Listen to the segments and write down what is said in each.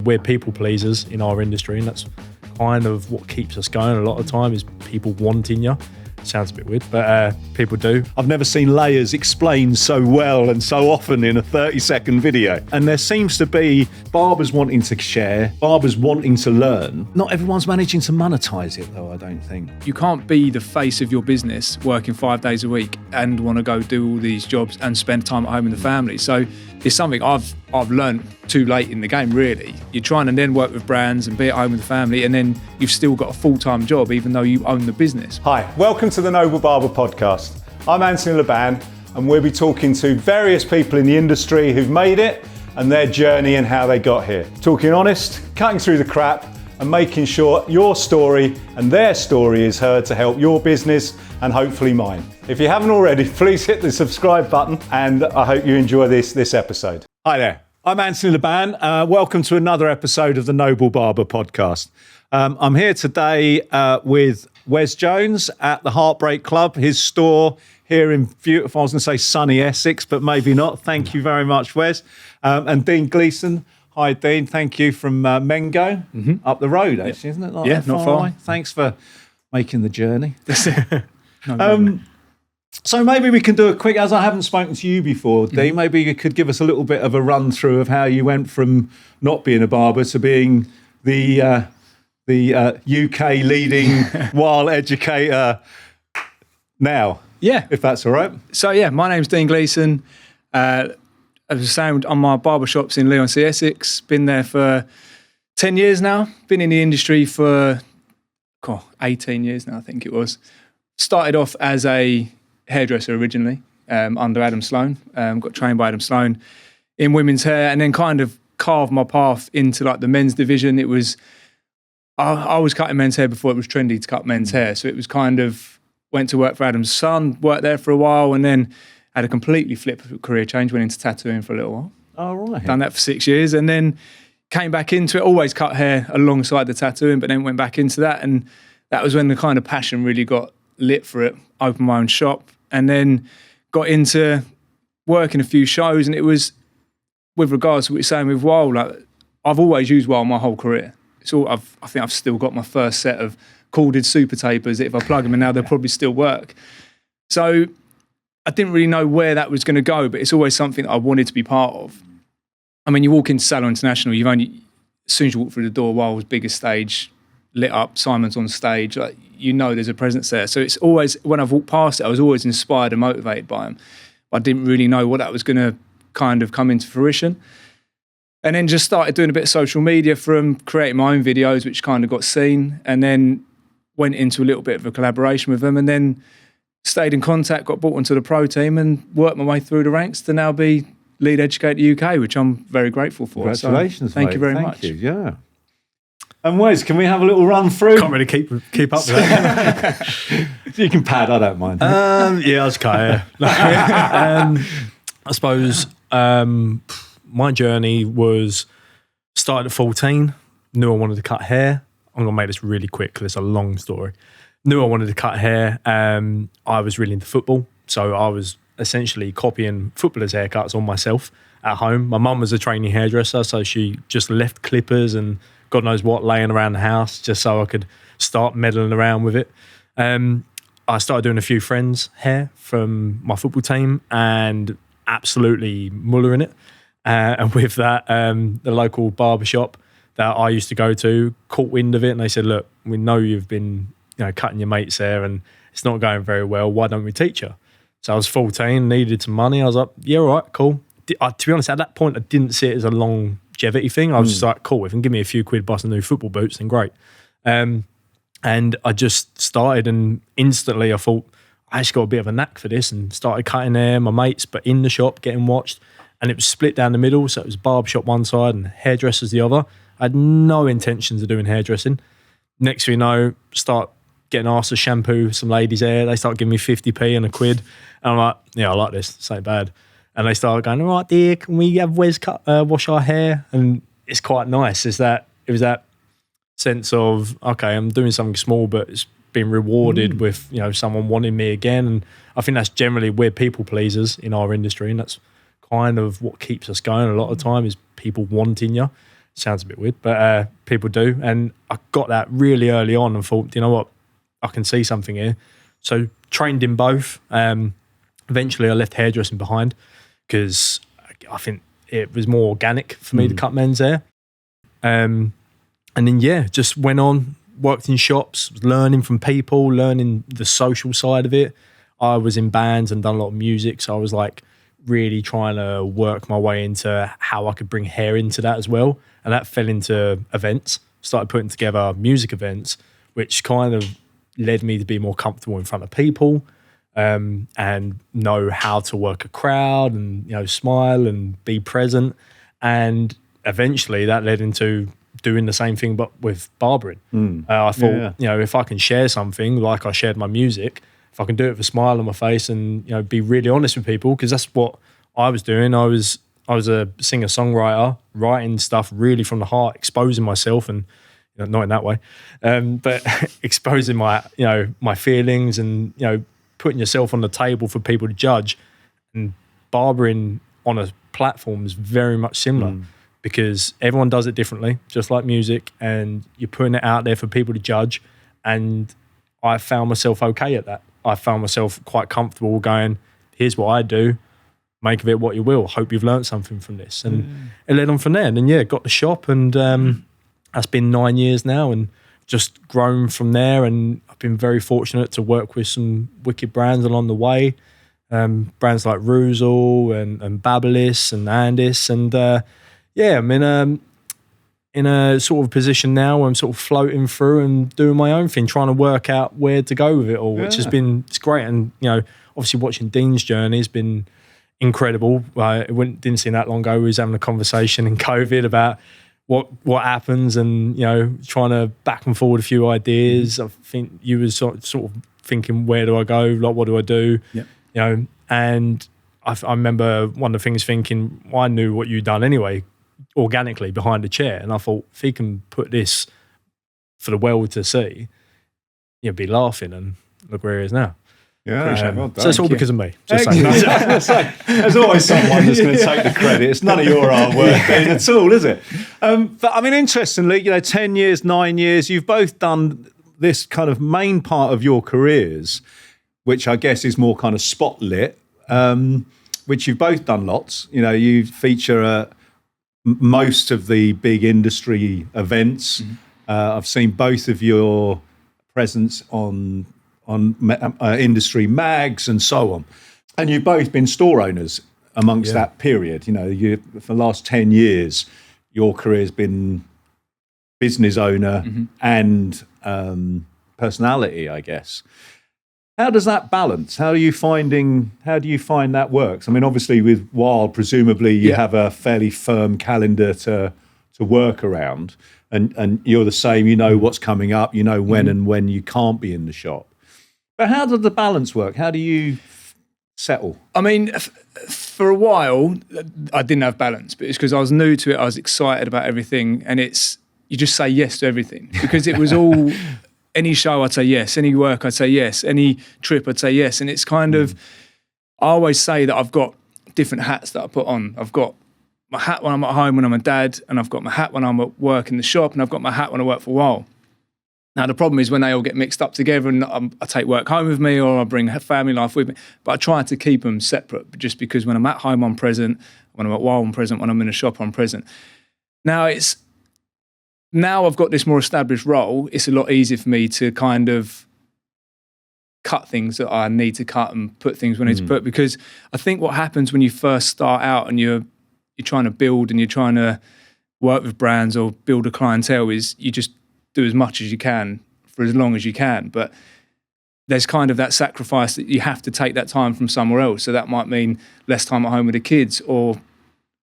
We're people pleasers in our industry, and that's kind of what keeps us going a lot of the time, is people wanting you. Sounds a bit weird, but people do. I've never seen layers explained so well and so often in a 30-second video. And there seems to be barbers wanting to share, barbers wanting to learn. Not everyone's managing to monetize it though, I don't think. You can't be the face of your business working 5 days a week and want to go do all these jobs and spend time at home with the family. So it's something I've learned too late in the game, really. You're trying to then work with brands and be at home with the family, and then you've still got a full-time job even though you own the business. Hi, welcome to the Noble Barber podcast. I'm Anthony Laban, and we'll be talking to various people in the industry who've made it and their journey and how they got here. Talking honest, cutting through the crap, and making sure your story and their story is heard to help your business and hopefully mine. If you haven't already, please hit the subscribe button, and I hope you enjoy this episode. Hi there, I'm Anthony Laban. Welcome to another episode of the Noble Barber podcast. I'm here today with Wes Jones at the Heartbreak Club, his store here in beautiful, I was going to say sunny Essex, but maybe not. Thank you very much, Wes. And Dean Gleason. Hi, Dean. Thank you from Mengo, up the road, actually, isn't it? Not Yeah, not far. away? Thanks for making the journey. No, So maybe we can do a quick, as I haven't spoken to you before, Dean, maybe you could give us a little bit of a run through of how you went from not being a barber to being the UK leading wild educator now. Yeah. If that's all right. So yeah, my name's Dean Gleason. As I was saying, on my barber shops in Leigh-on-Sea, Essex. Been there for 10 years now. Been in the industry for 18 years now, I think it was. Started off as a hairdresser originally, under Adam Sloan. Got trained by Adam Sloan in women's hair, and then kind of carved my path into like the men's division. It was, I was cutting men's hair before it was trendy to cut men's hair. So it was kind of, went to work for Adam's son, worked there for a while, and then had a completely flip career change, went into tattooing for a little while. All right. Done that for 6 years, and then came back into it, always cut hair alongside the tattooing, but then went back into that. And that was when the kind of passion really got lit for it. Opened my own shop, and then got into working a few shows. And it was, with regards to what you're saying with Wild, like, I've always used Wild my whole career. It's all, I think I've still got my first set of corded super tapers that if I plug them in now, they'll probably still work. So I didn't really know where that was going to go, but it's always something that I wanted to be part of. I mean, you walk into Salon International, as soon as you walk through the door, Wild's biggest stage, lit up, Simon's on stage, like, you know there's a presence there. So it's always, when I've walked past it, I was always inspired and motivated by them. I didn't really know what that was going to kind of come into fruition. And then just started doing a bit of social media from creating my own videos, which kind of got seen, and then went into a little bit of a collaboration with them, and then stayed in contact, got brought onto the pro team, and worked my way through the ranks to now be lead educator UK, which I'm very grateful for. Congratulations, so, thank mate. you very Thank much. You, yeah. And Wes, can we have a little run through? Can't really keep up with that. You can pad, I don't mind. Yeah, I was kind of. I suppose my journey was started at 14. Knew I wanted to cut hair. I'm gonna make this really quick because it's a long story. Knew I wanted to cut hair. I was really into football, so I was essentially copying footballers' haircuts on myself at home. My mum was a trainee hairdresser, so she just left clippers and God knows what laying around the house just so I could start meddling around with it. I started doing a few friends' hair from my football team and absolutely mullering it. And with that, the local barbershop that I used to go to caught wind of it, and they said, "Look, we know you've been, cutting your mate's hair, and it's not going very well. Why don't we teach you?" So I was 14, needed some money. I was like, "Yeah, all right, cool." To be honest, at that point, I didn't see it as a longevity thing. I was just like, "Cool, if you can give me a few quid, buy some new football boots, then great." And I just started, and instantly I thought, I actually got a bit of a knack for this, and started cutting hair, my mates, but in the shop, getting watched. And it was split down the middle, so it was barber shop one side and hairdressers the other. I had no intentions of doing hairdressing. Next thing you know, start getting asked to shampoo some ladies' hair. They start giving me 50p and a quid. And I'm like, yeah, I like this. This ain't bad. And they started going, all right, dear, can we have Wes wash our hair? And it's quite nice. It was that sense of, okay, I'm doing something small, but it's been rewarded with, someone wanting me again. And I think that's generally, we're people pleasers in our industry. And that's kind of what keeps us going a lot of time, is people wanting you. sounds a bit weird, but people do. And I got that really early on and thought, you know what, I can see something here. So trained in both. Eventually I left hairdressing behind because I think it was more organic for me to cut men's hair. And then, just went on, worked in shops, learning from people, learning the social side of it. I was in bands and done a lot of music. So I was like really trying to work my way into how I could bring hair into that as well. And that fell into events, started putting together music events, which kind of led me to be more comfortable in front of people, and know how to work a crowd and, you know, smile and be present. And eventually that led into doing the same thing, but with barbering. I thought, you know, if I can share something like I shared my music, if I can do it with a smile on my face and, you know, be really honest with people, because that's what I was doing. I was a singer-songwriter, writing stuff really from the heart, exposing myself, and, you know, not in that way, but exposing my, you know, my feelings and, you know, putting yourself on the table for people to judge. And barbering on a platform is very much similar because everyone does it differently, just like music, and you're putting it out there for people to judge. And I found myself okay at that. I found myself quite comfortable going, here's what I do, make of it what you will. Hope you've learned something from this. And it led on from there. And then, got the shop, and that's been 9 years now, and just grown from there. And I've been very fortunate to work with some wicked brands along the way. Brands like Ruzel and Babyliss and Andis. And I'm in a sort of position now where I'm sort of floating through and doing my own thing, trying to work out where to go with it all, which has been, it's great. And, you know, obviously watching Dean's journey has been incredible. Didn't see that long ago. We was having a conversation in COVID about what happens, and, you know, trying to back and forward a few ideas. I think you was sort of thinking, where do I go? Like, what do I do? You know, and I remember one of the things thinking, well, I knew what you'd done anyway, organically behind the chair. And I thought, if he can put this for the world to see, you'd be laughing, and look where he is now. Yeah, well done. So it's all because of me. Just There's always someone that's going to take the credit. It's none of your hard work at all, is it? But I mean, interestingly, you know, 10 years, 9 years, you've both done this kind of main part of your careers, which I guess is more kind of spotlit, which you've both done lots. You know, you feature most of the big industry events. I've seen both of your presence on industry mags and so on. And you've both been store owners amongst that period. You know, for the last 10 years, your career's been business owner and personality, I guess. How does that balance? How do you find that works? I mean, obviously with Wild, presumably you have a fairly firm calendar to work around, and you're the same. You know what's coming up. You know when and when you can't be in the shop. But how does the balance work? How do you settle? I mean, for a while, I didn't have balance, but it's because I was new to it. I was excited about everything, and you just say yes to everything because it was all. Any show I'd say yes, any work I'd say yes, any trip I'd say yes. And it's kind of, I always say that I've got different hats that I put on. I've got my hat when I'm at home when I'm a dad, and I've got my hat when I'm at work in the shop, and I've got my hat when I work for a while. Now the problem is when they all get mixed up together, and I take work home with me, or I bring family life with me, but I try to keep them separate, just because when I'm at home I'm present, when I'm at Wild I'm present, when I'm in the shop I'm present. Now I've got this more established role, it's a lot easier for me to kind of cut things that I need to cut and put things where I need to put, because I think what happens when you first start out and you're trying to build and you're trying to work with brands or build a clientele is you just do as much as you can for as long as you can. But there's kind of that sacrifice that you have to take that time from somewhere else. So that might mean less time at home with the kids or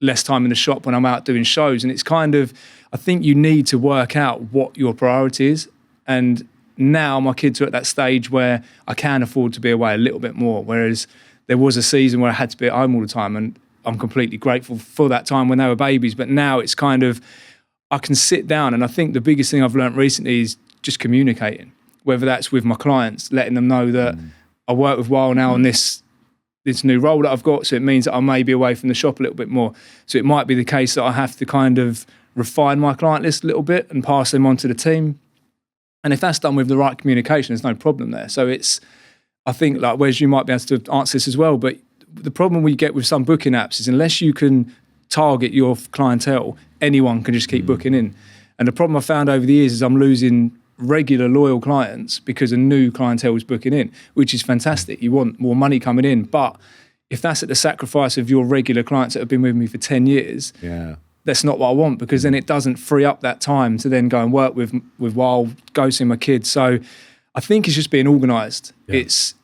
less time in the shop when I'm out doing shows. And it's kind of, I think you need to work out what your priority is. And now my kids are at that stage where I can afford to be away a little bit more. Whereas there was a season where I had to be at home all the time, and I'm completely grateful for that time when they were babies. But now it's kind of, I can sit down, and I think the biggest thing I've learned recently is just communicating, whether that's with my clients, letting them know that I work with Wild now on this new role that I've got, so it means that I may be away from the shop a little bit more. So it might be the case that I have to kind of refine my client list a little bit and pass them on to the team. And if that's done with the right communication, there's no problem there. So I think, like, Wes, you might be able to answer this as well, but the problem we get with some booking apps is unless you can target your clientele, anyone can just keep booking in. And the problem I found over the years is I'm losing regular loyal clients because a new clientele is booking in, which is fantastic. You want more money coming in, but if that's at the sacrifice of your regular clients that have been with me for 10 years, that's not what I want, because then it doesn't free up that time to then go and work with while go see my kids. So I think it's just being organised. Yeah. It's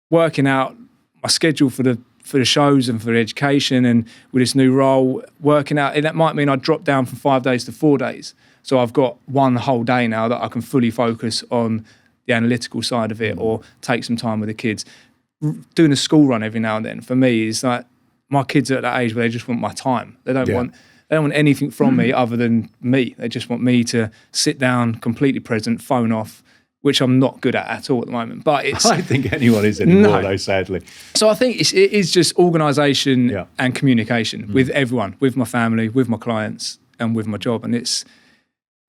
working out my schedule for the shows and for the education, and with this new role, working out, and that might mean I drop down from 5 days to 4 days. So I've got one whole day now that I can fully focus on the analytical side of it, or take some time with the kids. Doing a school run every now and then for me is like, my kids are at that age where they just want my time. They don't want anything from me other than me. They just want me to sit down, completely present, phone off, which I'm not good at all at the moment. But it's, I don't think anyone is anymore, though, sadly. So I think it is just organisation and communication with everyone, with my family, with my clients, and with my job. And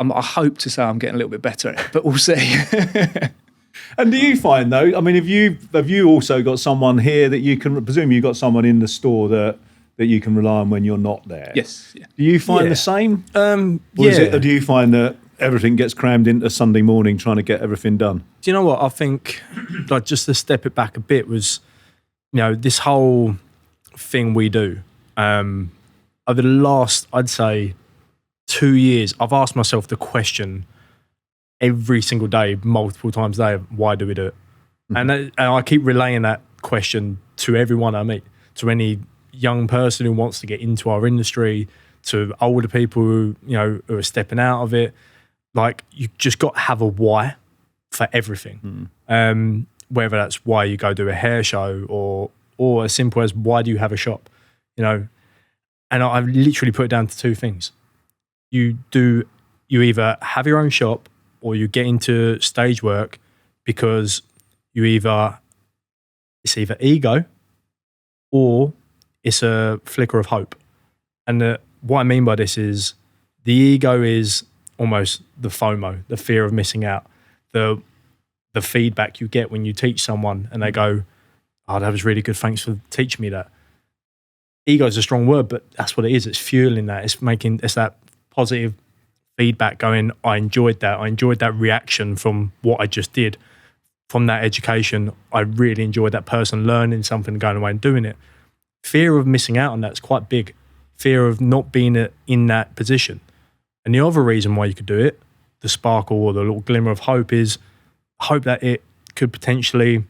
I hope to say I'm getting a little bit better at it, but we'll see. And do you find, though, I mean, have you also got someone here that you can, presume you've got someone in the store that you can rely on when you're not there? Yes. Yeah. Do you find the same? Or do you find that everything gets crammed into Sunday morning trying to get everything done? Do you know what? I think, like, just to step it back a bit was, this whole thing we do, over the last, I'd say, 2 years, I've asked myself the question every single day, multiple times a day, why do we do it? And I keep relaying that question to everyone I meet, to any young person who wants to get into our industry, to older people who are stepping out of it. Like, you just got to have a why for everything. Whether that's why you go do a hair show, or as simple as why do you have a shop, And I've literally put it down to two things. You either have your own shop, or you get into stage work because it's either ego or it's a flicker of hope. And what I mean by this is, the ego is almost the FOMO, the fear of missing out, the feedback you get when you teach someone and they go, oh, that was really good, thanks for teaching me that. Ego is a strong word, but that's what it is. It's fueling that. It's that positive feedback going, I enjoyed that reaction from what I just did, from that education. I really enjoyed that person learning something, going away and doing it. Fear of missing out on that's quite big. Fear of not being in that position. And the other reason why you could do it, the sparkle or the little glimmer of hope, is hope that it could potentially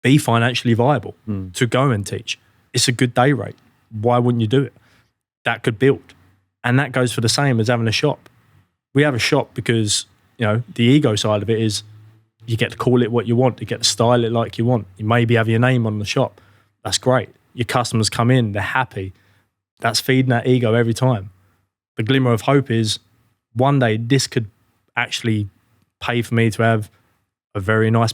be financially viable to go and teach. It's a good day rate. Why wouldn't you do it? That could build. And that goes for the same as having a shop. We have a shop because, the ego side of it is you get to call it what you want, you get to style it like you want. You maybe have your name on the shop. That's great. Your customers come in, they're happy. That's feeding that ego every time. The glimmer of hope is one day this could actually pay for me to have a very nice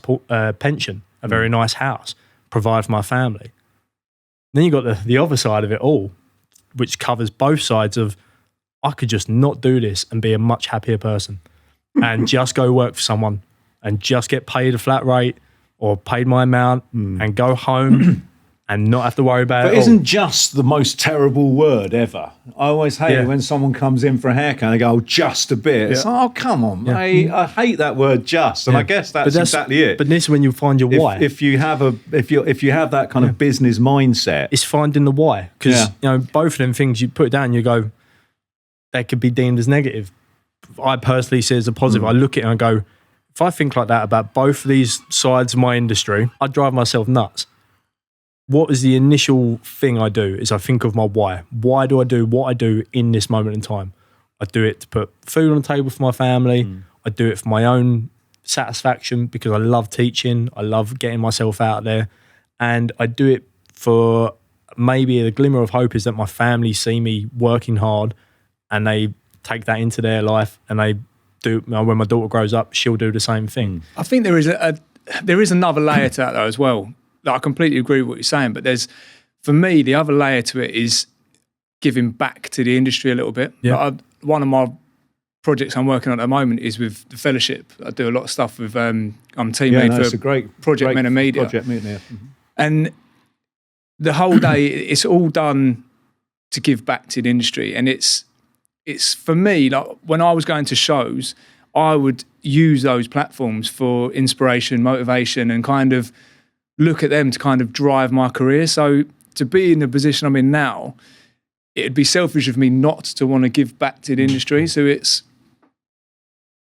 pension, a very nice house, provide for my family. Then you got the other side of it all, which covers both sides of, I could just not do this and be a much happier person and just go work for someone and just get paid a flat rate or paid my amount and go home and not have to worry about it. But isn't just the most terrible word ever? I always hate it when someone comes in for a haircut and they go, oh, just a bit. It's like, oh, come on, mate. I hate that word just. And I guess that's exactly it. But this is when you find your why. If you have that kind of business mindset. It's finding the why. Because both of them things, you put it down, you go, they could be deemed as negative. I personally see it as a positive. I look at it and I go, if I think like that about both of these sides of my industry, I'd drive myself nuts. What is the initial thing I do is I think of my why. Why do I do what I do in this moment in time? I do it to put food on the table for my family. I do it for my own satisfaction because I love teaching. I love getting myself out there. And I do it for maybe the glimmer of hope is that my family see me working hard and they take that into their life, and they do. When my daughter grows up, she'll do the same thing. I think there is another layer to that though as well. Like, I completely agree with what you're saying, but for me, the other layer to it is giving back to the industry a little bit. Yeah. one of my projects I'm working on at the moment is with the fellowship. I do a lot of stuff with, I'm team lead for it's a great Project Men and Media. Project Media. And the whole day, it's all done to give back to the industry. And it's for me, like when I was going to shows, I would use those platforms for inspiration, motivation, and kind of look at them to kind of drive my career. So to be in the position I'm in now, it'd be selfish of me not to want to give back to the industry. So it's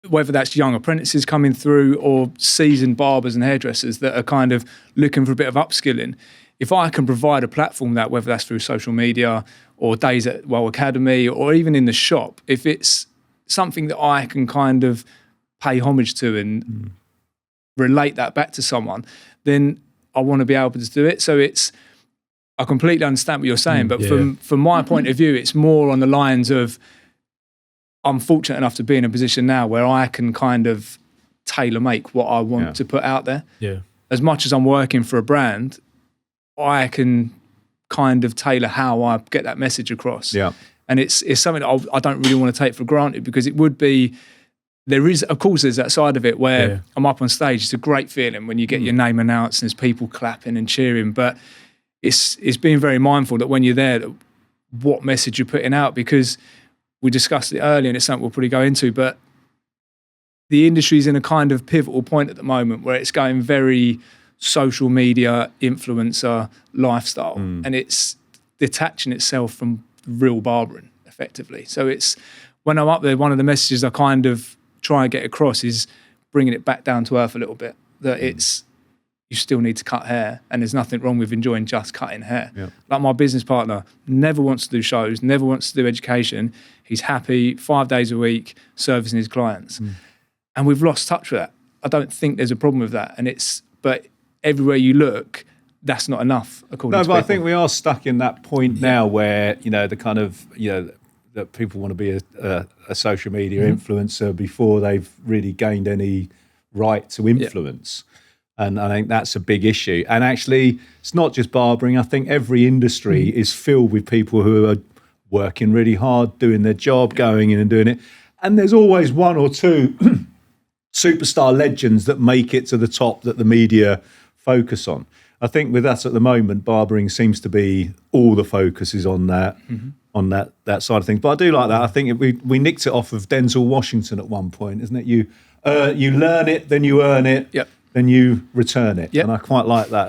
whether that's young apprentices coming through or seasoned barbers and hairdressers that are kind of looking for a bit of upskilling. If I can provide a platform that, whether that's through social media or days at Well Academy or even in the shop, if it's something that I can kind of pay homage to and relate that back to someone, then I want to be able to do it. So I completely understand what you're saying, but from my point of view, it's more on the lines of, I'm fortunate enough to be in a position now where I can kind of tailor make what I want to put out there. Yeah. As much as I'm working for a brand, I can kind of tailor how I get that message across. Yeah. And it's something that I don't really want to take for granted, because it would be, of course there's that side of it where I'm up on stage. It's a great feeling when you get your name announced and there's people clapping and cheering, but it's being very mindful that when you're there, that what message you're putting out, because we discussed it earlier and it's something we'll probably go into, but the industry's in a kind of pivotal point at the moment where it's going very social media, influencer, lifestyle, and it's detaching itself from real barbering effectively. So it's, when I'm up there, one of the messages I kind of try and get across is bringing it back down to earth a little bit, that it's, you still need to cut hair, and there's nothing wrong with enjoying just cutting hair. Yeah. Like my business partner never wants to do shows, never wants to do education. He's happy 5 days a week servicing his clients. And we've lost touch with that. I don't think there's a problem with that. But everywhere you look, that's not enough, according to people. I think we are stuck in that point now where, the kind of, that people want to be a social media influencer before they've really gained any right to influence. And I think that's a big issue. And actually, it's not just barbering. I think every industry is filled with people who are working really hard, doing their job, going in and doing it. And there's always one or two superstar legends that make it to the top that the media focus on. I think with us at the moment, barbering seems to be all the focus is on that, on that side of things. But I do like that. I think we nicked it off of Denzel Washington at one point, isn't it? You learn it, then you earn it. Yep. Then you return it, and I quite like that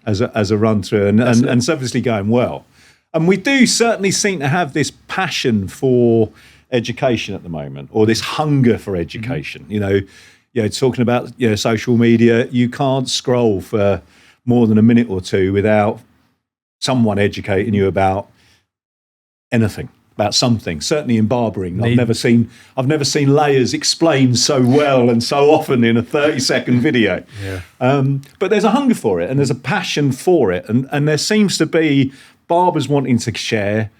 as a run through, and it's obviously going well. And we do certainly seem to have this passion for education at the moment, or this hunger for education. Talking about social media, you can't scroll for more than a minute or two without someone educating you about anything. About something. Certainly in barbering, I've never seen layers explained so well and so often in a 30-second video. But there's a hunger for it and there's a passion for it, and there seems to be barbers wanting to share,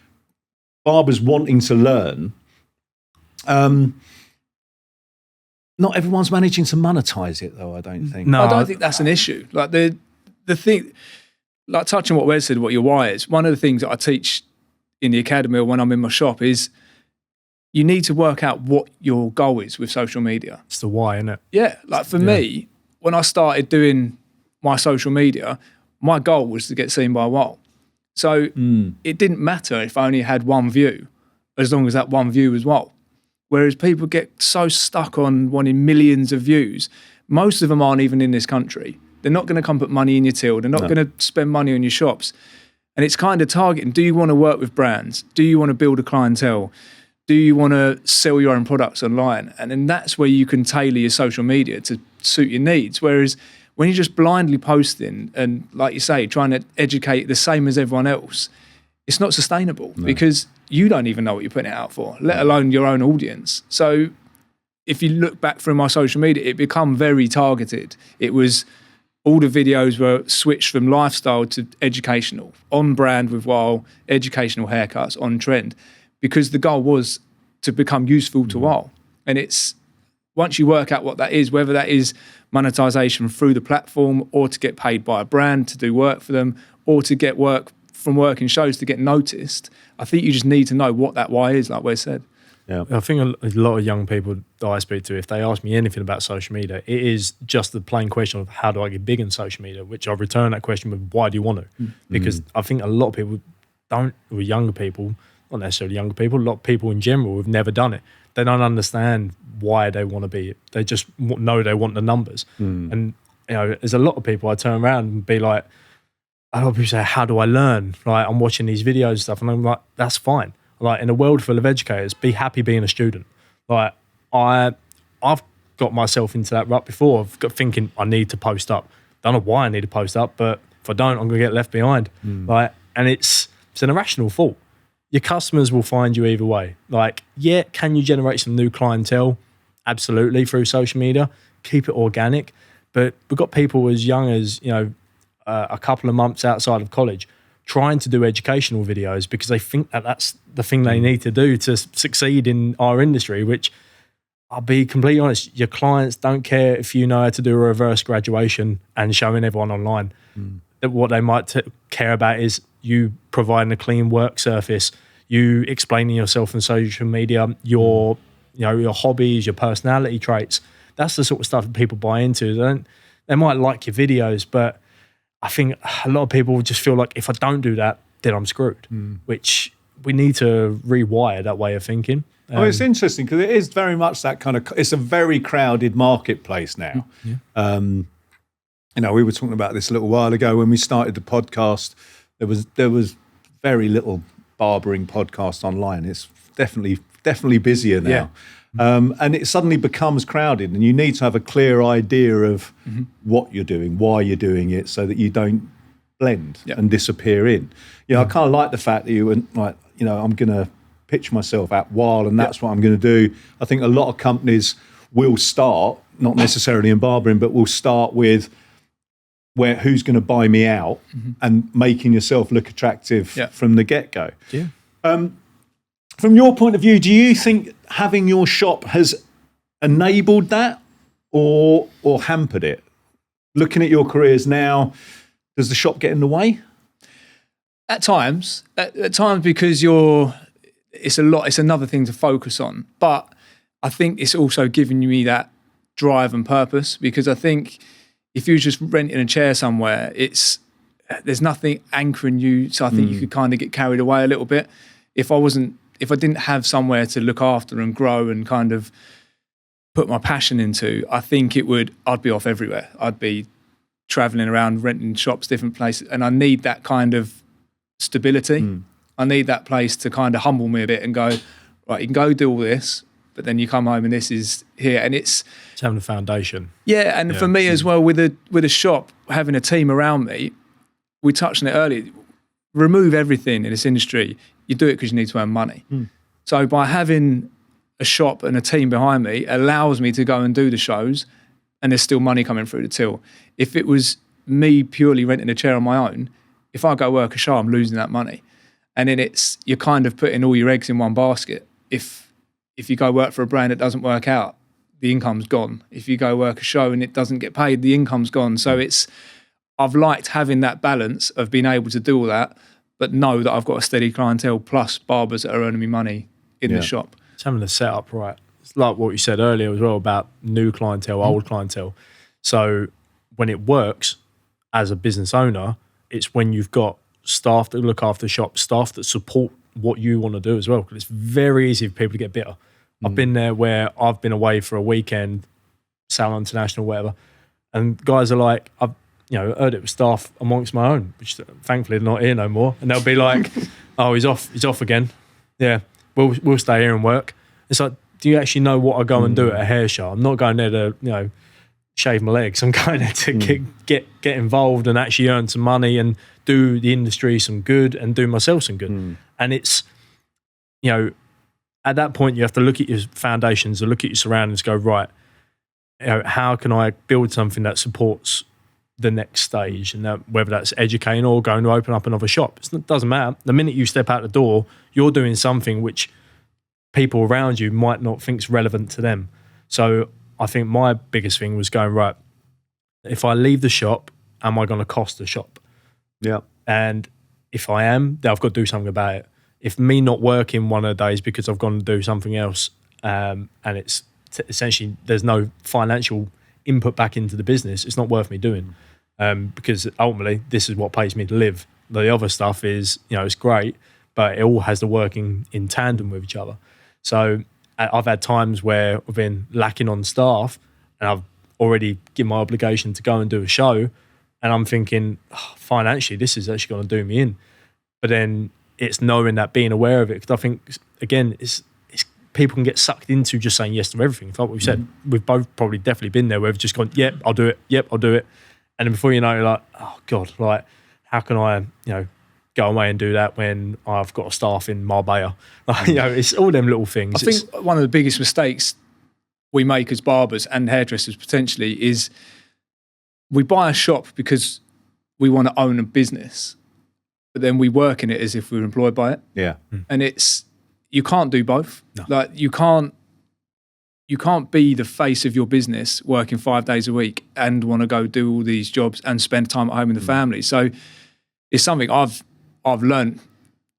barbers wanting to learn. Not everyone's managing to monetize it, though. I don't think. No, I don't think that's an issue. Like the thing, like touching what Wes said, what your why is. One of the things that I teach in the academy or when I'm in my shop is you need to work out what your goal is with social media. It's the why, isn't it? Yeah. Like for me, when I started doing my social media, my goal was to get seen by a while. So it didn't matter if I only had one view, as long as that one view was well. Whereas people get so stuck on wanting millions of views. Most of them aren't even in this country. They're not going to come put money in your till. They're not going to spend money on your shops. And it's kind of targeting. Do you want to work with brands? Do you want to build a clientele? Do you want to sell your own products online? And then that's where you can tailor your social media to suit your needs. Whereas when you're just blindly posting and, like you say, trying to educate the same as everyone else, it's not sustainable because you don't even know what you're putting it out for, let alone your own audience. So if you look back through my social media, it become very targeted. It was all the videos were switched from lifestyle to educational, on brand with WOW, educational haircuts, on trend, because the goal was to become useful to WOW. And it's, once you work out what that is, whether that is monetization through the platform or to get paid by a brand to do work for them or to get work from working shows to get noticed, I think you just need to know what that why is, like Wes said. Yeah. I think a lot of young people that I speak to, if they ask me anything about social media, it is just the plain question of how do I get big in social media, which I return that question with why do you want to? Because I think a lot of people don't, or younger people, not necessarily younger people, a lot of people in general have never done it. They don't understand why they want to be it. They just know they want the numbers. And, you know, there's a lot of people I turn around and be like, a lot of people say, how do I learn? Like, I'm watching these videos and stuff, and I'm like, that's fine. Like, in a world full of educators, be happy being a student. Like, I've got myself into that rut before. I've got thinking I need to post up. Don't know why I need to post up, but if I don't, I'm going to get left behind. Like, and it's an irrational thought. Your customers will find you either way. Like, yeah, can you generate some new clientele? Absolutely, through social media. Keep it organic. But we've got people as young as, you know, a couple of months outside of college trying to do educational videos because they think that that's the thing they need to do to succeed in our industry, which I'll be completely honest, your clients don't care if you know how to do a reverse graduation and showing everyone online. That what they might care about is you providing a clean work surface, you explaining yourself on social media, your hobbies, your personality traits. That's the sort of stuff that people buy into. They might like your videos, but I think a lot of people just feel like if I don't do that, then I'm screwed, which we need to rewire that way of thinking. It's interesting because it is very much that kind of, it's a very crowded marketplace now. You know, we were talking about this a little while ago when we started the podcast. There was very little barbering podcast online. It's definitely busier now. And it suddenly becomes crowded, and you need to have a clear idea of what you're doing, why you're doing it, so that you don't blend and disappear in. You know, I kind of like the fact that you went like, you know, I'm going to pitch myself at while, and that's what I'm going to do. I think a lot of companies will start, not necessarily in barbering, but will start with who's going to buy me out and making yourself look attractive from the get-go. From your point of view, do you think having your shop has enabled that or hampered it? Looking at your careers now, does the shop get in the way? At times, because it's another thing to focus on. But I think it's also giving me that drive and purpose, because I think if you're just renting a chair somewhere, there's nothing anchoring you. So I think you could kind of get carried away a little bit. If I didn't have somewhere to look after and grow and kind of put my passion into, I think I'd be off everywhere. I'd be traveling around, renting shops, different places. And I need that kind of stability. I need that place to kind of humble me a bit and go, right, you can go do all this, but then you come home and this is here. And it's having a foundation. Yeah. And for me as well, with a shop, having a team around me, we touched on it earlier, remove everything in this industry. You do it because you need to earn money. So by having a shop and a team behind me allows me to go and do the shows, and there's still money coming through the till. If it was me purely renting a chair on my own, if I go work a show, I'm losing that money. And then you're kind of putting all your eggs in one basket. If you go work for a brand that doesn't work out, the income's gone. If you go work a show and it doesn't get paid, the income's gone. So I've liked having that balance of being able to do all that, but know that I've got a steady clientele plus barbers that are earning me money in the shop. It's having the setup right. It's like what you said earlier as well about new clientele, old clientele. So when it works as a business owner, it's when you've got staff that look after the shop, staff that support what you want to do as well. Because it's very easy for people to get bitter. I've been there where I've been away for a weekend, Salon International, whatever, and guys are like, I've heard it with staff amongst my own, which thankfully they're not here no more. And they'll be like, oh, he's off again. Yeah, we'll stay here and work. It's like, do you actually know what I go and do at a hair show? I'm not going there to, shave my legs. I'm going there to get involved and actually earn some money and do the industry some good and do myself some good. And it's, at that point you have to look at your foundations and look at your surroundings, go, right, how can I build something that supports the next stage, and that, whether that's educating or going to open up another shop, it doesn't matter. The minute you step out the door, you're doing something which people around you might not think is relevant to them. So I think my biggest thing was going, right, if I leave the shop, am I going to cost the shop? Yeah. And if I am, then I've got to do something about it. if me not working one of the days because I've gone to do something else, and it's essentially there's no financial input back into the business, it's not worth me doing, because ultimately this is what pays me to live. The other stuff is, it's great, but it all has to work in tandem with each other. So I've had times where I've been lacking on staff, and I've already given my obligation to go and do a show, and I'm thinking, financially, this is actually going to do me in. But then it's knowing that, being aware of it, because I think, again, it's people can get sucked into just saying yes to everything. Like we've said, we've both probably definitely been there, where we've just gone, yep, I'll do it, yep, I'll do it. And then before you know, you're like, oh God, like, how can I, go away and do that when I've got a staff in Marbella? It's all them little things. I think one of the biggest mistakes we make as barbers and hairdressers potentially is we buy a shop because we want to own a business, but then we work in it as if we're employed by it. Yeah. And you can't do both. No. Like you can't be the face of your business working 5 days a week and want to go do all these jobs and spend time at home with the family. So it's something I've learned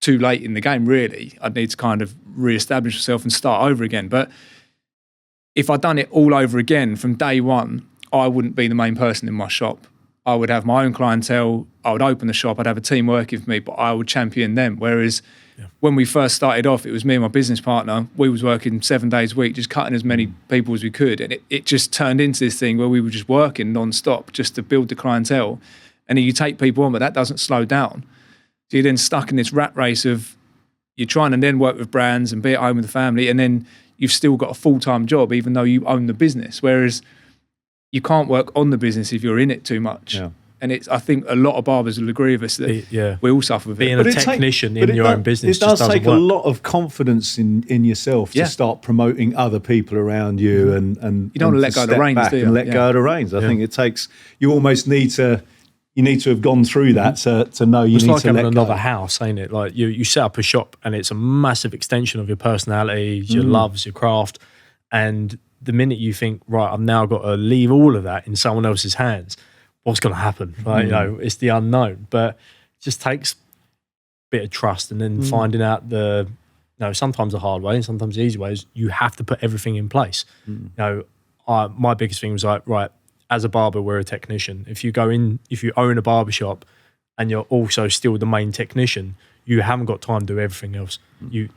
too late in the game, really. I'd need to kind of reestablish myself and start over again. But if I'd done it all over again from day one, I wouldn't be the main person in my shop. I would have my own clientele. I would open the shop. I'd have a team working for me, but I would champion them. Whereas when we first started off, it was me and my business partner. We was working 7 days a week, just cutting as many people as we could. And it just turned into this thing where we were just working non-stop just to build the clientele. And then you take people on, but that doesn't slow down. So you're then stuck in this rat race of you're trying to then work with brands and be at home with the family, and then you've still got a full-time job even though you own the business. Whereas you can't work on the business if you're in it too much. Yeah. And I think a lot of barbers will agree with us that we all suffer with being it. a technician in your own business. It does take a lot of confidence in yourself to start promoting other people around you, and you don't want to let go of the reins, do you? And let go of the reins. I think it takes. You almost need to. You need to have gone through that to know you need to let go. It's like having another house, ain't it? Like you set up a shop, and it's a massive extension of your personality, your loves, your craft, and the minute you think, right, I've now got to leave all of that in someone else's hands, what's going to happen? Right? It's the unknown, but it just takes a bit of trust, and then finding out sometimes the hard way and sometimes the easy way is you have to put everything in place. My biggest thing was like, right, as a barber, we're a technician. If you own a barbershop and you're also still the main technician, you haven't got time to do everything else.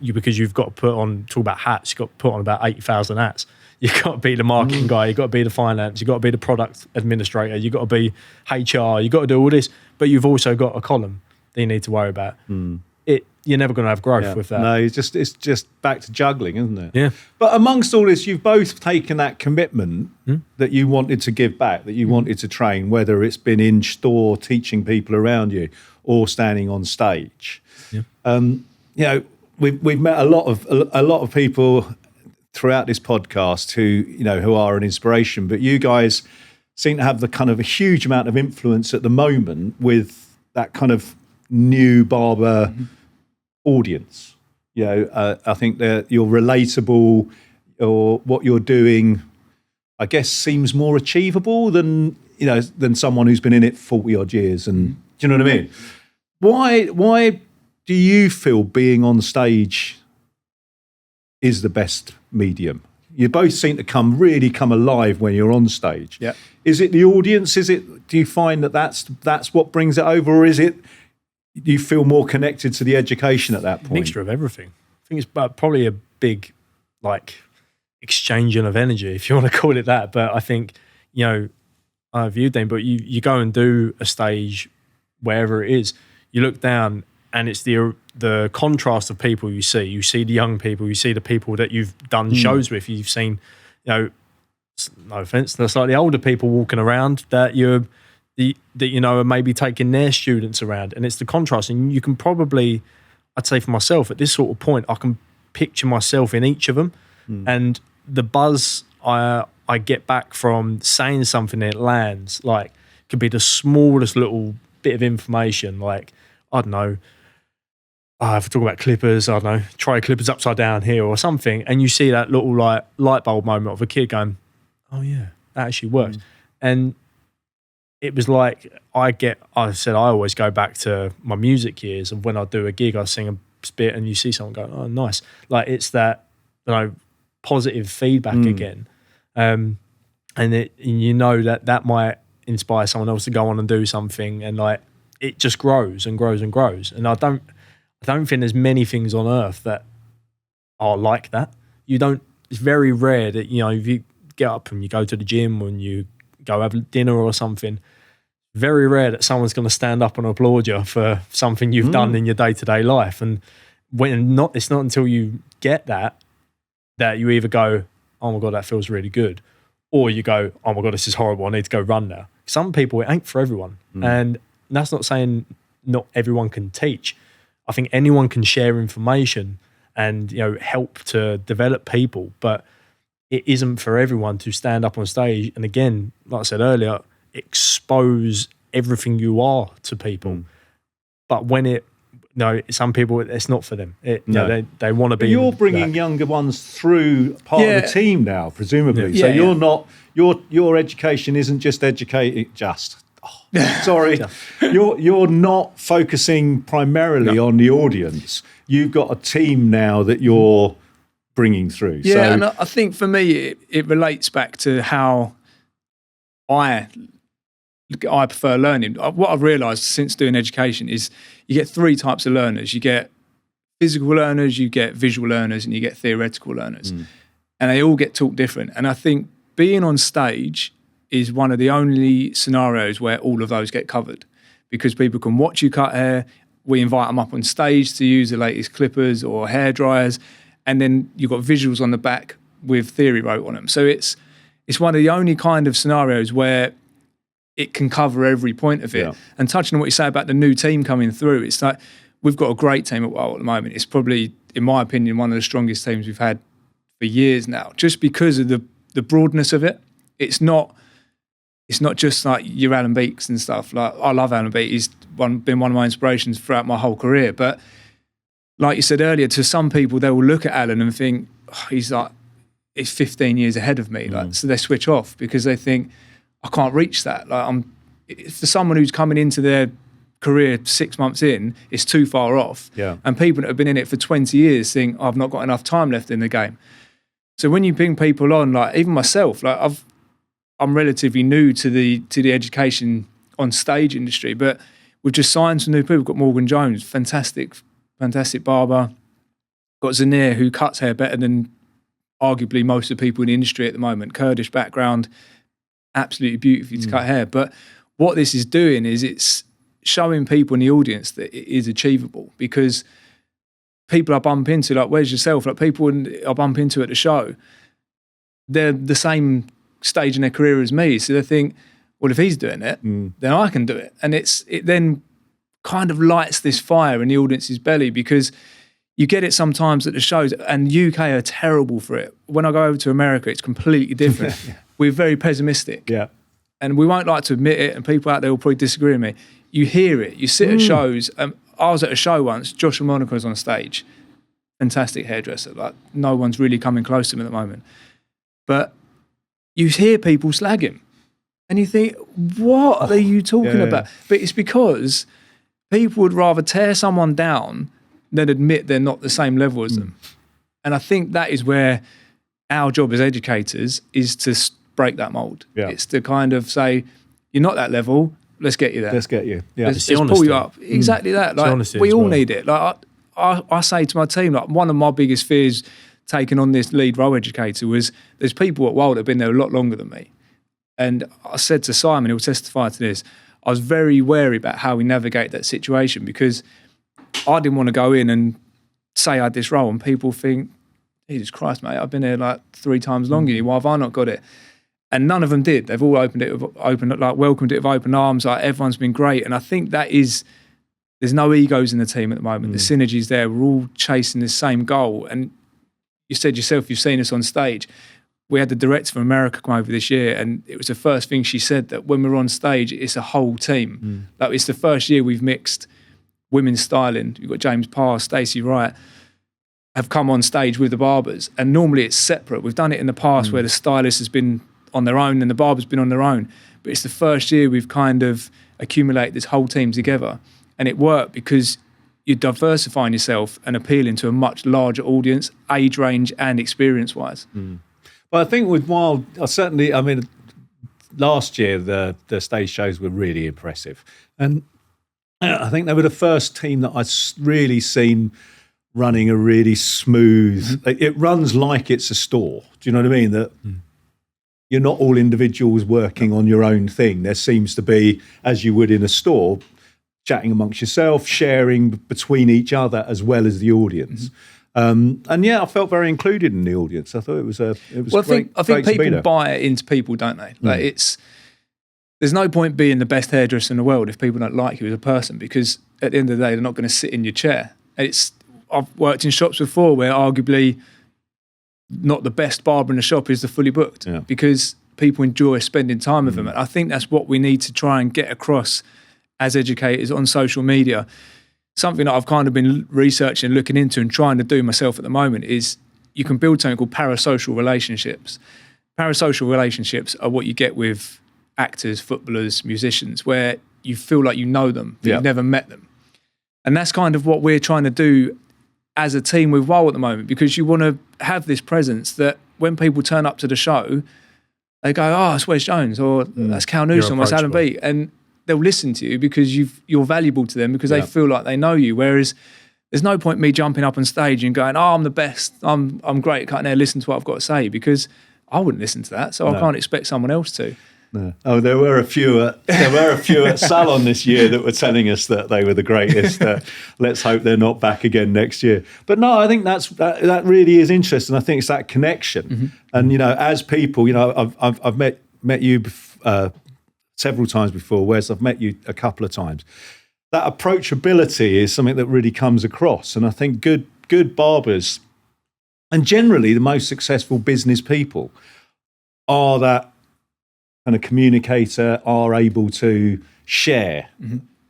Because you've got to talk about hats, you've got to put on about 80,000 hats. You've got to be the marketing guy, you've got to be the finance, you've got to be the product administrator, you've got to be HR, you've got to do all this, but you've also got a column that you need to worry about. You're never going to have growth with that. No, it's just back to juggling, isn't it? Yeah. But amongst all this, you've both taken that commitment that you wanted to give back, that you wanted to train, whether it's been in store teaching people around you or standing on stage. Yeah. We've met a lot of people throughout this podcast who are an inspiration, but you guys seem to have the kind of a huge amount of influence at the moment with that kind of new barber audience. I think that you're relatable, or what you're doing, I guess, seems more achievable than someone who's been in it 40 odd years. And do you know what I mean? Why do you feel being on stage is the best medium? You both seem to come alive when you're on stage. Yeah. Is it the audience? Do you find that's what brings it over, or is it you feel more connected to the education at that point? Mixture of everything. I think it's probably a big exchanging of energy, if you want to call it that. But I think, I view them, but you go and do a stage wherever it is, you look down and it's the contrast of people you see. You see the young people, you see the people that you've done shows with, you've seen, no offense, there's like the older people walking around that are maybe taking their students around, and it's the contrast. And you can probably, I'd say for myself at this sort of point, I can picture myself in each of them, and the buzz I get back from saying something that lands, like, could be the smallest little bit of information, like, I don't know, if we talk about clippers, I don't know, try clippers upside down here or something, and you see that little light bulb moment of a kid going, oh yeah, that actually works. And it was like, I always go back to my music years, and when I do a gig, I sing bit and you see someone go, oh, nice. Like it's that, positive feedback again. And you know that might inspire someone else to go on and do something, and like it just grows and grows and grows. And I don't think there's many things on earth that are like that. It's very rare that, if you get up and you go to the gym and you go have dinner or something, very rare that someone's going to stand up and applaud you for something you've done in your day-to-day life. And it's not until you get that you either go, oh my God, that feels really good, or you go, oh my God, this is horrible, I need to go run now. Some people, it ain't for everyone. And that's not saying not everyone can teach. I think anyone can share information and help to develop people, but it isn't for everyone to stand up on stage and, again, like I said earlier, expose everything you are to people. But when some people, it's not for them. They want to be. But you're bringing younger ones through part of the team now, presumably. Yeah. So you're not, your education isn't just you're not focusing primarily on the audience. You've got a team now that you're bringing through. Yeah, and I think for me, it relates back to how I prefer learning. What I've realised since doing education is you get 3 types of learners. You get physical learners, you get visual learners, and you get theoretical learners. And they all get taught different. And I think being on stage is one of the only scenarios where all of those get covered, because people can watch you cut hair. We invite them up on stage to use the latest clippers or hair dryers, and then you've got visuals on the back with theory wrote on them. So it's one of the only kind of scenarios where it can cover every point of it. Yeah. And touching on what you say about the new team coming through, it's like we've got a great team at the moment. It's probably, in my opinion, one of the strongest teams we've had for years now, just because of the broadness of it. It's not just like your Alan Beaks and stuff. Like, I love Alan Beak. He's been one of my inspirations throughout my whole career. But like you said earlier, to some people, they will look at Alan and think, oh, he's 15 years ahead of me. Like, so they switch off because they think, I can't reach that. Like, for someone who's coming into their career 6 months in, it's too far off. Yeah. And people that have been in it for 20 years think, oh, I've not got enough time left in the game. So when you bring people on, like even myself, like I'm relatively new to the education on stage industry, but we've just signed some new people. We've got Morgan Jones, fantastic barber. Got Zanir, who cuts hair better than arguably most of the people in the industry at the moment. Kurdish background, absolutely beautiful to cut hair. But what this is doing is it's showing people in the audience that it is achievable, because people I bump into, like where's yourself, like people I bump into at the show, they're the same stage in their career as me. So they think, well, if he's doing it, then I can do it. And it then kind of lights this fire in the audience's belly, because you get it sometimes at the shows, and UK are terrible for it. When I go over to America, it's completely different. Yeah. We're very pessimistic. Yeah. And we won't like to admit it, and people out there will probably disagree with me. You hear it. You sit at shows. I was at a show once, Josh and Monica was on stage. Fantastic hairdresser. Like, no one's really coming close to him at the moment. But you hear people slag him. And you think, what are you talking about? But it's because people would rather tear someone down than admit they're not the same level as them. And I think that is where our job as educators is to break that mold. Yeah. It's to kind of say, you're not that level, let's get you there. Let's get you. Yeah. Let's pull you up. Exactly that. Like, we all need it. Like I say to my team, like one of my biggest fears taking on this lead role educator was there's people at Wild that have been there a lot longer than me. And I said to Simon, who will testify to this, I was very wary about how we navigate that situation, because I didn't want to go in and say I had this role and people think, Jesus Christ, mate, I've been here like 3 times longer. Why have I not got it? And none of them did. They've all welcomed it with open arms. Like, everyone's been great. And I think there's no egos in the team at the moment. The synergy's there. We're all chasing the same goal. And you said yourself, you've seen us on stage. We had the director from America come over this year, and it was the first thing she said, that when we're on stage, it's a whole team. Like, it's the first year we've mixed women's styling. You've got James Parr, Stacey Wright, have come on stage with the barbers. And normally it's separate. We've done it in the past where the stylist has been on their own and the barber's been on their own. But it's the first year we've kind of accumulated this whole team together. And it worked because you're diversifying yourself and appealing to a much larger audience, age range and experience-wise. But I think with Wild, last year the stage shows were really impressive. And I think they were the first team that I'd really seen running a really smooth, it runs like it's a store. Do you know what I mean? That you're not all individuals working on your own thing. There seems to be, as you would in a store, chatting amongst yourself, sharing between each other as well as the audience. And I felt very included in the audience. I thought it was great. I think people buy into people, don't they? Like there's no point being the best hairdresser in the world if people don't like you as a person, because at the end of the day, they're not going to sit in your chair. I've worked in shops before where arguably not the best barber in the shop is the fully booked because people enjoy spending time with them. And I think that's what we need to try and get across as educators on social media. Something that I've kind of been researching, looking into and trying to do myself at the moment is you can build something called parasocial relationships. Parasocial relationships are what you get with actors, footballers, musicians, where you feel like you know them, but you've never met them. And that's kind of what we're trying to do as a team with WOW at the moment, because you want to have this presence that when people turn up to the show, they go, oh, it's Wes Jones, or that's Cal Newsom, or it's Alan B. And they'll listen to you because you're valuable to them, because they feel like they know you. Whereas there's no point me jumping up on stage and going, oh, I'm the best, I'm great at cutting hair, listen to what I've got to say, because I wouldn't listen to that. So I can't expect someone else to. No. Oh, there were a few at Salon this year that were telling us that they were the greatest. Let's hope they're not back again next year. But no, I think that really is interesting. I think it's that connection. And as people, I've met you several times before, Wes. I've met you a couple of times. That approachability is something that really comes across. And I think good barbers, and generally the most successful business people, are that kind of communicator, are able to share.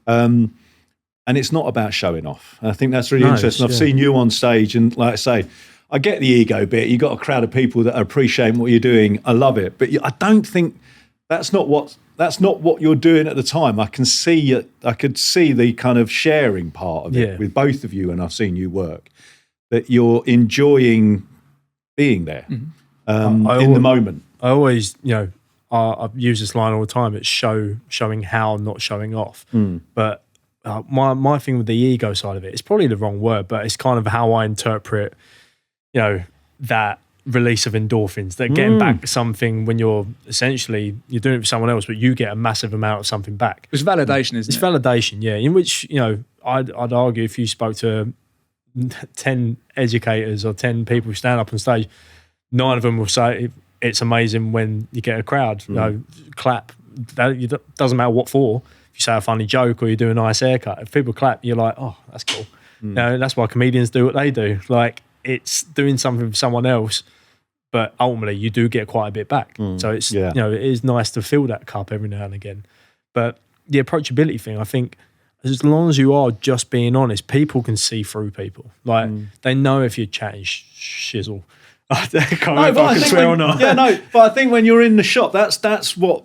And it's not about showing off. And I think that's really interesting. I've seen you on stage, and like I say, I get the ego bit. You've got a crowd of people that are appreciating what you're doing. I love it. But I don't think that's not what you're doing at the time. I could see the kind of sharing part of it with both of you, and I've seen you work, that you're enjoying being there in the moment. I always, I've used this line all the time. It's showing how, not showing off. But my thing with the ego side of it, it's probably the wrong word, but it's kind of how I interpret, that release of endorphins. That getting back something when you're doing it for someone else, but you get a massive amount of something back. It's validation, isn't it? It's validation, yeah. In which, I'd argue if you spoke to 10 educators or 10 people who stand up on stage, 9 of them will say it's amazing when you get a crowd, clap. Doesn't matter what for. If you say a funny joke or you do a nice haircut, if people clap, you're like, oh, that's cool. That's why comedians do what they do. Like, it's doing something for someone else, but ultimately you do get quite a bit back. So it's, it is nice to fill that cup every now and again. But the approachability thing, I think, as long as you are just being honest, people can see through people. Like, they know if you're chatting shizzle. I can't remember if I can swear or not. But I think when you're in the shop, that's what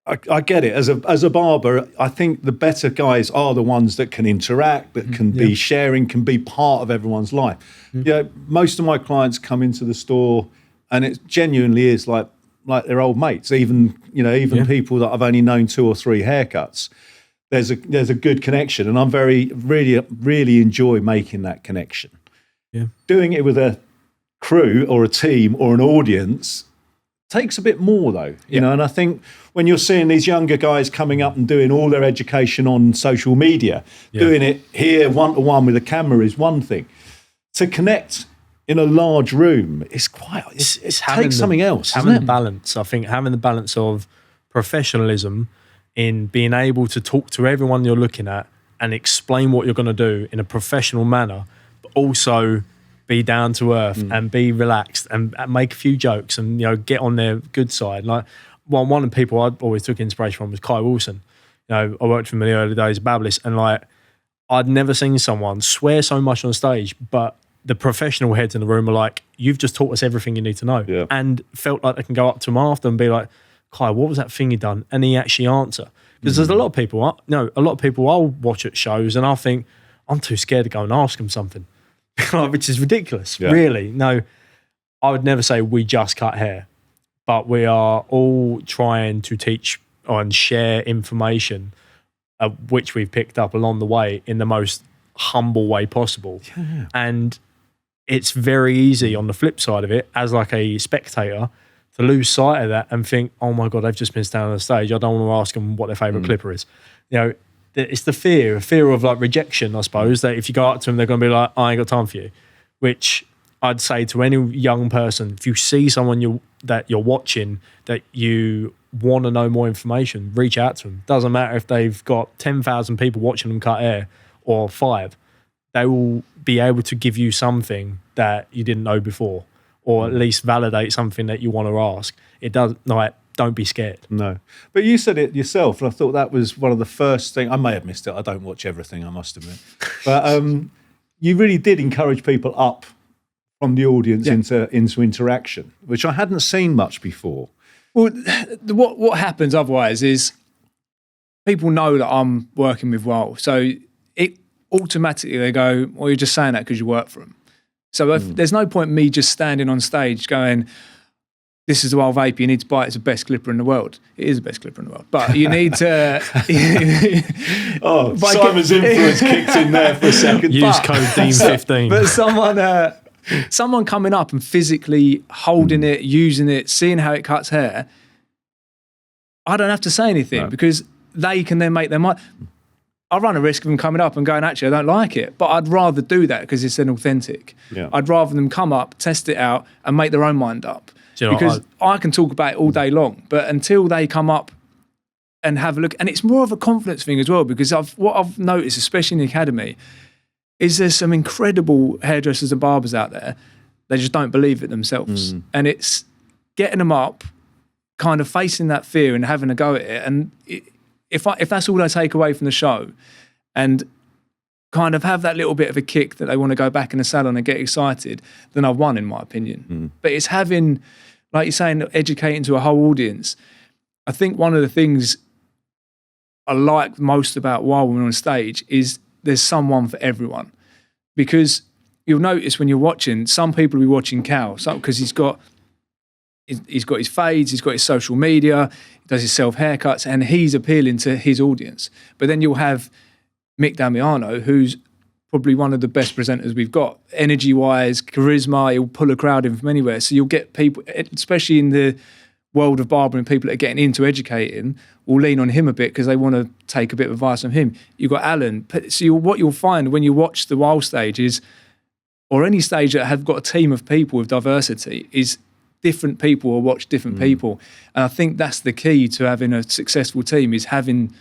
I get it. As a barber, I think the better guys are the ones that can interact, that can be sharing, can be part of everyone's life. Most of my clients come into the store, and it genuinely is like they're old mates. Even people that I've only known 2 or 3 haircuts. There's a good connection, and I'm really enjoy making that connection. Yeah, doing it with a crew or a team or an audience takes a bit more though, and I think when you're seeing these younger guys coming up and doing all their education on social media, doing it here one-to-one with a camera is one thing. To connect in a large room, it takes something else. Having the balance, I think, having the balance of professionalism in being able to talk to everyone you're looking at and explain what you're going to do in a professional manner, but also be down to earth and be relaxed and make a few jokes and get on their good side. Like one of the people I always took inspiration from was Kai Wilson. I worked with him in the early days of Bablis, and I'd never seen someone swear so much on stage, but the professional heads in the room are like, you've just taught us everything you need to know, and felt like they can go up to him after and be like, Kai, what was that thing you done? And he actually answer. Because there's a lot of people, I'll watch at shows and I'll think, I'm too scared to go and ask them something, which is ridiculous. Yeah. Really, no, I would never say we just cut hair, but we are all trying to teach and share information, which we've picked up along the way in the most humble way possible. Yeah. And it's very easy on the flip side of it, as like a spectator, to lose sight of that and think, oh my God, they've just been standing on the stage. I don't want to ask them what their favourite clipper is. You know, it's the fear of like rejection, I suppose, that if you go up to them, they're going to be like, I ain't got time for you. Which I'd say to any young person, if you see someone that you're watching that you want to know more information, reach out to them. Doesn't matter if they've got 10,000 people watching them cut hair or 5. They will be able to give you something that you didn't know before, or at least validate something that you want to ask. It does, like, don't be scared. No. But you said it yourself, and I thought that was one of the first things. I may have missed it. I don't watch everything, I must admit. But you really did encourage people up from the audience into interaction, which I hadn't seen much before. Well, what happens otherwise is people know that I'm working with Wild, so it automatically they go, well, you're just saying that because you work for them. So there's no point in me just standing on stage going, this is the Wild Vape, you need to buy it, it's the best clipper in the world. It is the best clipper in the world. But you need to... Simon's influence kicked in there for a second. Use code DEAN15. But someone coming up and physically holding it, using it, seeing how it cuts hair, I don't have to say anything because they can then make their mind. I run a risk of them coming up and going, actually, I don't like it. But I'd rather do that because it's an authentic. Yeah. I'd rather them come up, test it out, and make their own mind up. Do you know because I can talk about it all day long, but until they come up and have a look, and it's more of a confidence thing as well, because what I've noticed, especially in the academy, is there's some incredible hairdressers and barbers out there. They just don't believe it themselves. And it's getting them up, kind of facing that fear and having a go at it. And if that's all I take away from the show, and kind of have that little bit of a kick that they want to go back in the salon and get excited, then I've won, in my opinion. But it's having, like you're saying, educating to a whole audience. I think one of the things I like most about Wild Women on stage is there's someone for everyone. Because you'll notice when you're watching, some people will be watching Cal, because he's got his fades, he's got his social media, he does his self-haircuts, and he's appealing to his audience. But then you'll have Mick Damiano, who's probably one of the best presenters we've got. Energy-wise, charisma, he'll pull a crowd in from anywhere. So you'll get people, especially in the world of barbering, people that are getting into educating will lean on him a bit because they want to take a bit of advice from him. You've got Alan. So what you'll find when you watch the Wild stage is, or any stage that have got a team of people with diversity, is different people will watch different people. And I think that's the key to having a successful team, is having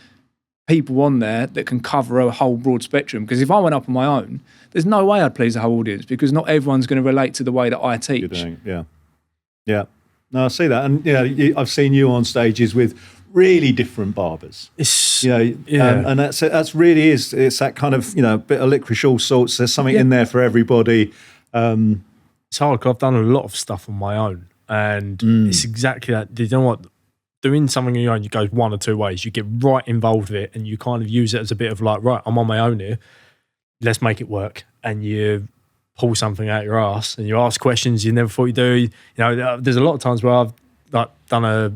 people on there that can cover a whole broad spectrum. Because if I went up on my own, there's no way I'd please the whole audience, because not everyone's going to relate to the way that I teach. You're doing, yeah. No, I see that. And I've seen you on stages with really different barbers. It's, and that's really is, it's that kind of, bit of licorice, all sorts. There's something in there for everybody. It's hard because I've done a lot of stuff on my own, and it's exactly that. You know what? Doing something on your own, you go one or two ways. You get right involved with it, and you kind of use it as a bit of like, right, I'm on my own here. Let's make it work. And you pull something out your ass, and you ask questions you never thought you'd do. There's a lot of times where I've done a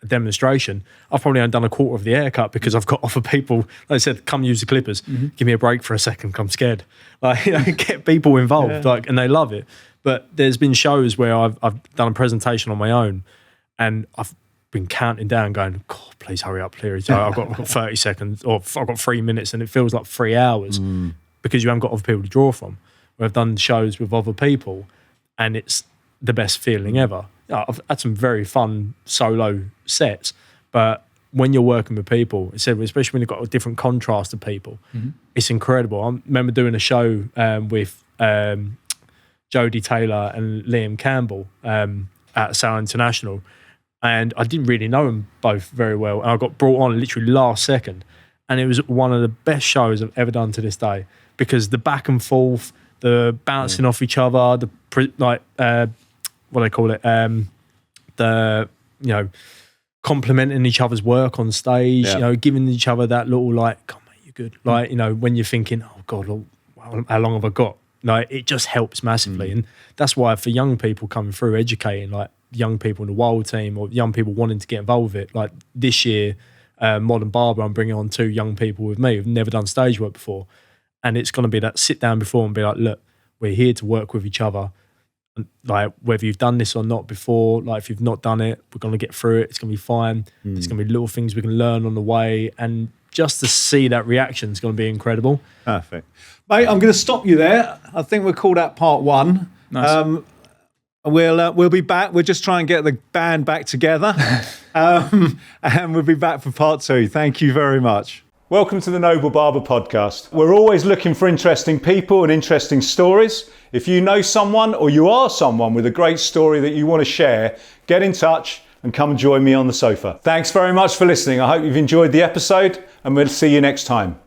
demonstration. I've probably only done a quarter of the haircut because I've got offered people, like I said, come use the clippers. Give me a break for a second. I'm scared. Get people involved, and they love it. But there's been shows where I've done a presentation on my own, and I've been counting down, going, God, please hurry up, please. I've got 30 seconds, or I've got 3 minutes, and it feels like 3 hours because you haven't got other people to draw from. Where I've done shows with other people, and it's the best feeling ever. I've had some very fun solo sets, but when you're working with people, especially when you've got a different contrast of people, it's incredible. I remember doing a show with Jodie Taylor and Liam Campbell at Sal International, and I didn't really know them both very well, and I got brought on literally last second, and it was one of the best shows I've ever done to this day, because the back and forth, the bouncing off each other, what do they call it? Complimenting each other's work on stage, giving each other that little come mate, you're good. When you're thinking, oh God, how long have I got? Like, it just helps massively. And that's why for young people coming through educating, like young people in the Wild team or young people wanting to get involved with it, like this year, Modern Barber, I'm bringing on 2 young people with me who've never done stage work before. And it's going to be that sit down before and be like, look, we're here to work with each other. And like, whether you've done this or not before, like if you've not done it, we're going to get through it. It's going to be fine. There's going to be little things we can learn on the way. And just to see that reaction is going to be incredible. Perfect. Mate, I'm going to stop you there. I think we'll call that part 1. Nice. We'll be back. We'll just try and get the band back together. And we'll be back for part 2. Thank you very much. Welcome to the Noble Barber Podcast. We're always looking for interesting people and interesting stories. If you know someone or you are someone with a great story that you want to share, get in touch and come and join me on the sofa. Thanks very much for listening. I hope you've enjoyed the episode and we'll see you next time.